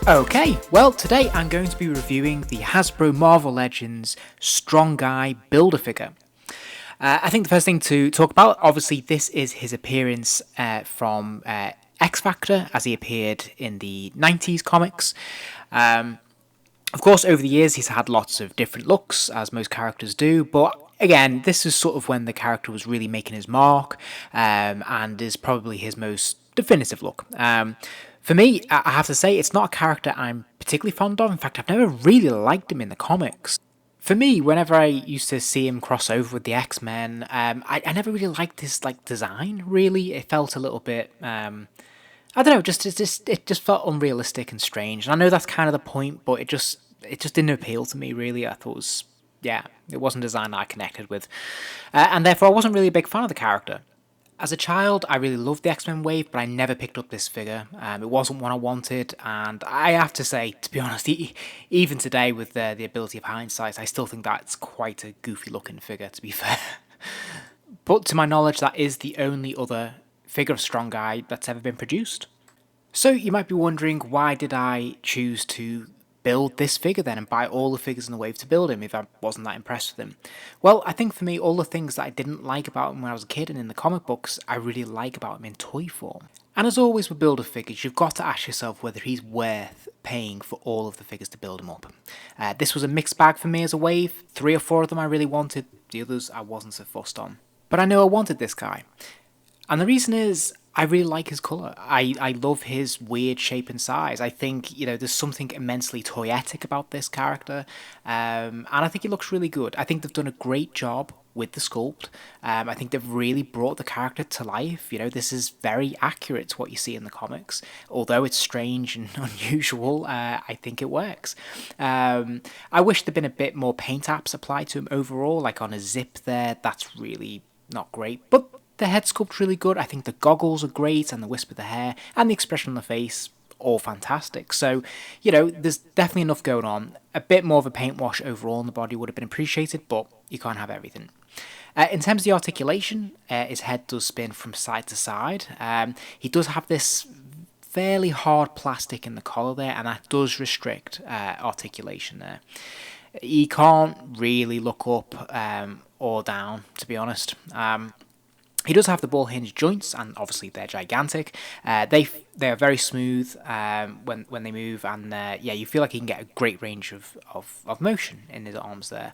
Okay, well today I'm going to be reviewing the Hasbro Marvel Legends Strong Guy Build-A-Figure. I think the first thing to talk about, obviously this is his appearance from X Factor as he appeared in the 90s comics. Of course, over the years he's had lots of different looks, as most characters do, but again, this is sort of when the character was really making his mark, and is probably his most definitive look. For me, I have to say, it's not a character I'm particularly fond of. In fact, I've never really liked him in the comics. For me, whenever I used to see him cross over with the X-Men, I never really liked his design. Really, it felt a little bit. I don't know, it just felt unrealistic and strange. And I know that's kind of the point, but it just didn't appeal to me. Really, I thought it wasn't a design that I connected with, and therefore I wasn't really a big fan of the character. As a child, I really loved the X-Men wave, but I never picked up this figure. It wasn't one I wanted, and I have to say, to be honest, even today with the ability of hindsight, I still think that's quite a goofy looking figure, to be fair. But to my knowledge, that is the only other figure of Strong Guy that's ever been produced. So you might be wondering, why did I choose to build this figure then and buy all the figures in the wave to build him if I wasn't that impressed with him? Well, I think for me, all the things that I didn't like about him when I was a kid and in the comic books, I really like about him in toy form. And as always with Build-A-Figures, you've got to ask yourself whether he's worth paying for all of the figures to build him up. This was a mixed bag for me as a wave. 3 or 4 of them I really wanted, the others I wasn't so fussed on. But I knew I wanted this guy. And the reason is, I really like his colour. I love his weird shape and size. I think, there's something immensely toyetic about this character. And I think he looks really good. I think they've done a great job with the sculpt. I think they've really brought the character to life. This is very accurate to what you see in the comics. Although it's strange and unusual, I think it works. I wish there'd been a bit more paint apps applied to him overall, like on a zip there. That's really not great. But the head sculpt's really good. I think the goggles are great, and the wisp of the hair, and the expression on the face, all fantastic. So, there's definitely enough going on. A bit more of a paint wash overall in the body would have been appreciated, but you can't have everything. In terms of the articulation, his head does spin from side to side. He does have this fairly hard plastic in the collar there, and that does restrict articulation there. He can't really look up or down, to be honest. He does have the ball hinge joints, and obviously they're gigantic. They are very smooth when they move, and you feel like he can get a great range of motion in his arms there.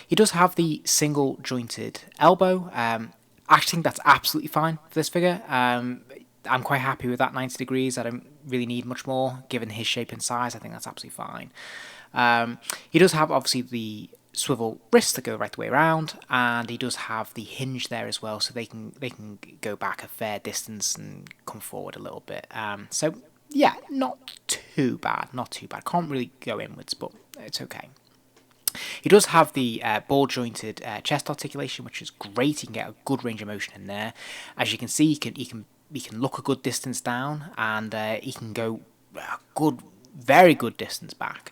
He does have the single jointed elbow. I think that's absolutely fine for this figure. I'm quite happy with that 90 degrees. I don't really need much more given his shape and size. I think that's absolutely fine. He does have obviously the swivel wrists that go right the way around, and he does have the hinge there as well, so they can go back a fair distance and come forward a little bit. So yeah, not too bad. Can't really go inwards, but it's okay. He does have the ball jointed chest articulation, which is great. You can get a good range of motion in there. As you can see, he can look a good distance down, and he can go a very good distance back.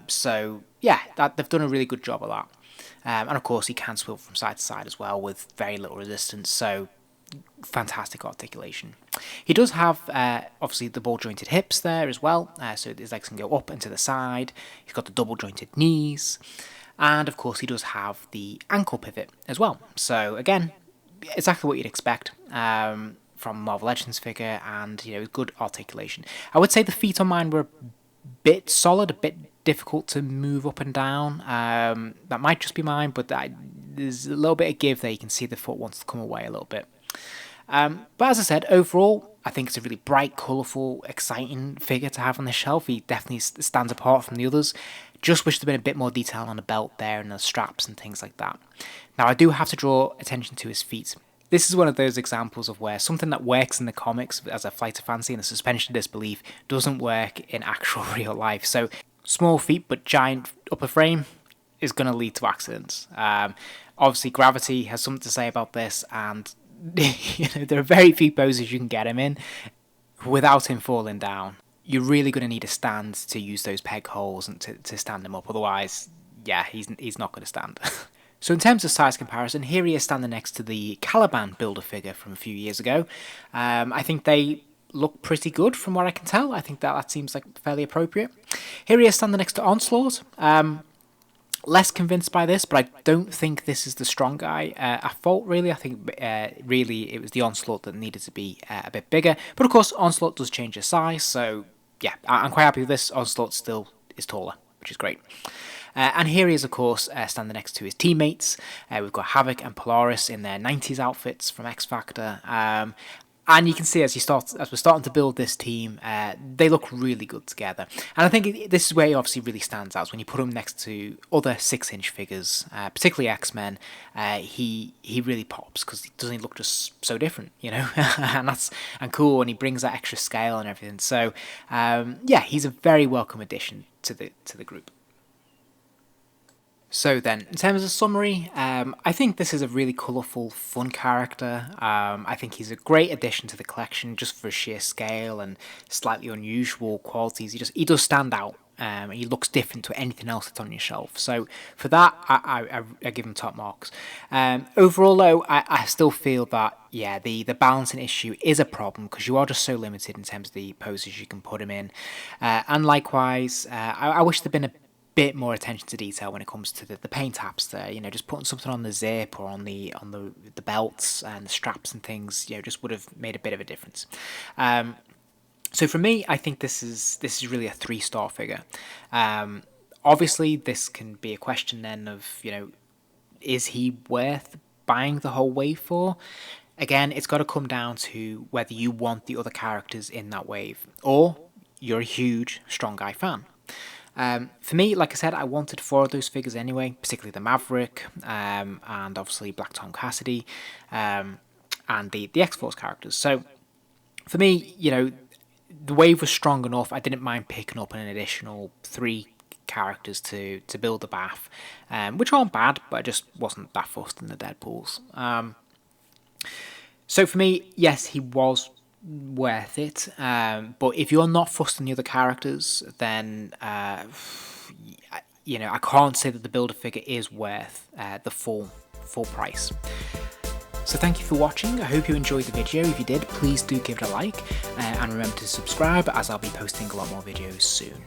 So yeah, they've done a really good job of that. And of course, he can swivel from side to side as well with very little resistance. So fantastic articulation. He does have obviously the ball jointed hips there as well, so his legs can go up and to the side. He's got the double jointed knees, and of course he does have the ankle pivot as well. So again, exactly what you'd expect from Marvel Legends figure, and good articulation. I would say the feet on mine were a bit solid, a bit difficult to move up and down. That might just be mine, but there's a little bit of give there. You can see the foot wants to come away a little bit. But as I said, overall, I think it's a really bright, colourful, exciting figure to have on the shelf. He definitely stands apart from the others. Just wish there'd been a bit more detail on the belt there and the straps and things like that. Now, I do have to draw attention to his feet. This is one of those examples of where something that works in the comics as a flight of fancy and a suspension of disbelief doesn't work in actual real life. So small feet but giant upper frame is going to lead to accidents. Obviously, gravity has something to say about this, and there are very few poses you can get him in without him falling down. You're really going to need a stand to use those peg holes and to stand him up. Otherwise, yeah, he's not going to stand. So in terms of size comparison, here he is standing next to the Caliban Build-A-Figure from a few years ago. I think they look pretty good from what I can tell. I think that seems like fairly appropriate. Here he is standing next to Onslaught. Less convinced by this, but I don't think this is the strong guy at fault, really. I think really it was the Onslaught that needed to be a bit bigger. But of course, Onslaught does change his size, so yeah, I'm quite happy with this. Onslaught still is taller, which is great. And here he is, of course, standing next to his teammates. We've got Havoc and Polaris in their 90s outfits from X Factor. And you can see as we're starting to build this team, they look really good together. And I think this is where he obviously really stands out. When you put him next to other 6-inch figures, particularly X-Men, he really pops because doesn't he look just so different, you know? and cool, and he brings that extra scale and everything. So yeah, he's a very welcome addition to the group. So then, in terms of summary, I think this is a really colourful, fun character. I think he's a great addition to the collection just for sheer scale and slightly unusual qualities. He does stand out. He looks different to anything else that's on your shelf. So for that, I give him top marks. Overall, though, I still feel that, yeah, the balancing issue is a problem because you are just so limited in terms of the poses you can put him in. And likewise, I wish there'd been a bit more attention to detail when it comes to the paint apps there, you know, just putting something on the zip or on the belts and the straps and things, you know, just would have made a bit of a difference. So for me, I think this is really a 3-star figure. Obviously this can be a question then of, you know, is he worth buying the whole wave for? Again, it's got to come down to whether you want the other characters in that wave or you're a huge Strong Guy fan. For me, like I said, I wanted 4 of those figures anyway, particularly the Maverick, and obviously Black Tom Cassidy, and the X-Force characters. So, for me, you know, the wave was strong enough, I didn't mind picking up an additional 3 characters to build the BAF, which aren't bad, but I just wasn't that fussed in the Deadpools. So for me, yes, he was worth it, but if you're not fussed on the other characters, then you know, I can't say that the Build-A-Figure is worth the full price. So thank you for watching. I hope you enjoyed the video. If you did, please do give it a like, and remember to subscribe as I'll be posting a lot more videos soon.